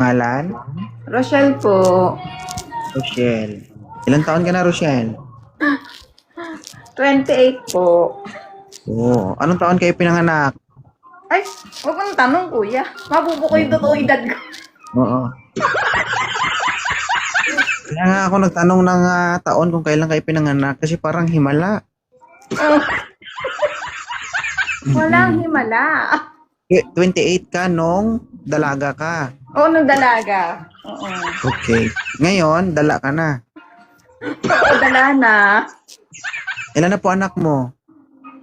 Ngalan? Rochelle po. Rochelle. Ilang taon ka na, Rochelle? 28 po. Oo. Anong taon kayo pinanganak? Ay, huwag mong tanong, kuya. Mabubuko yung totoong edad ko. Oo. Kaya nga ako nagtanong ng taon kung kailan kayo pinanganak kasi parang himala. Oh. Walang himala. 28 ka nung dalaga ka. Oo, nung dalaga. Oo. Okay. Ngayon, dala ka na. Oo, dala na. Ilan na po anak mo?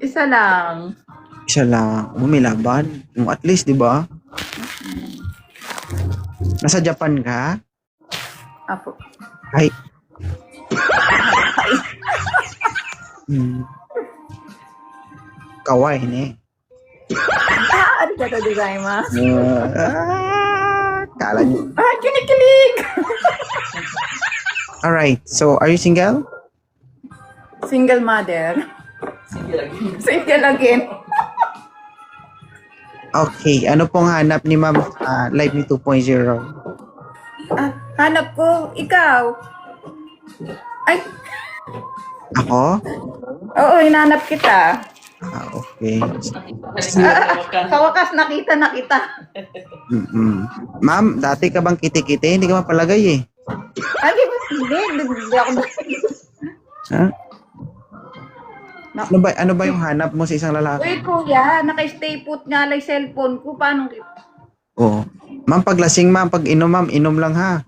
Isa lang. Isa lang. Bumilaban. At least, di ba? Nasa Japan ka? Apo. Ay. Kawaii ne. Arigatou gozaimasu. Kala niyo. Kinikilig! Alright. So, are you single? Single mother. Single again. Okay. Ano pong hanap ni Ma'am Live Me 2.0? Hanap ko, ikaw. Ay, Ako? oo, hinanap kita. Okay. Sa wakas, nakita na kita. Ma'am, dati ka bang kiti-kiti? Hindi ka mapalagay eh. Ay, hindi ako. Ha? Ano ba yung hanap mo sa isang lalaki? Uy, kuya, naka-stay put nga lang cellphone ko. Paano? Oo. Ma'am, pag lasing ma'am, pag inom ma'am, inom lang ha.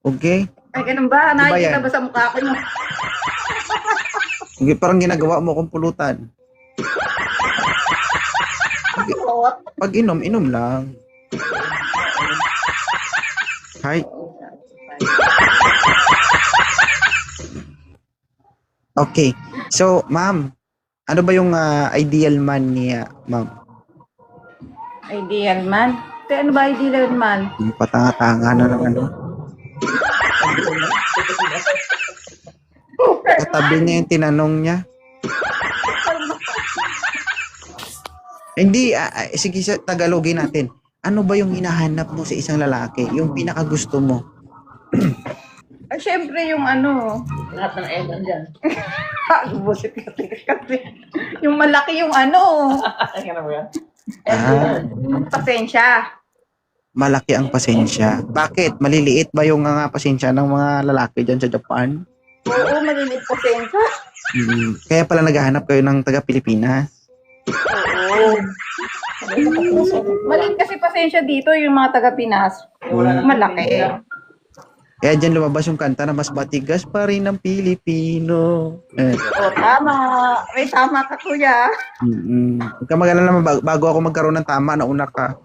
Okay? Ay, ganun ba? Nakikita yan? ba sa mukha ko nyo? Hindi, parang ginagawa mo kong pulutan. Pag inom, inom lang. Hi. Okay. So, ma'am, ano ba yung ideal man niya, ma'am? Ideal man? Ano ba ideal man? Yung patanga-tanga na lang ano. Katabi niya yung tinanong niya. Hindi, sige sa Tagalogin natin. Ano ba yung hinahanap mo sa isang lalaki? Yung pinakagusto mo? Ay, syempre yung ano. Lahat ng Evan dyan. Busit kasi. Yung malaki yung ano. Ay, ano ba yan? Pasensya. Malaki ang pasensya. Bakit? Maliliit ba yung pasensya ng mga lalaki dyan sa Japan? Oo, malilit pasensya. Kaya pala naghahanap kayo ng taga-Pilipinas. Oo. Maliit kasi pasensya dito yung mga taga-Pinas. Malaki. Kaya dyan lumabas yung kanta na mas matigas pa rin ng Pilipino. Oo, tama. May tama ka, kuya. Huwag ka mag-alala naman bago ako magkaroon ng tama, nauna ka.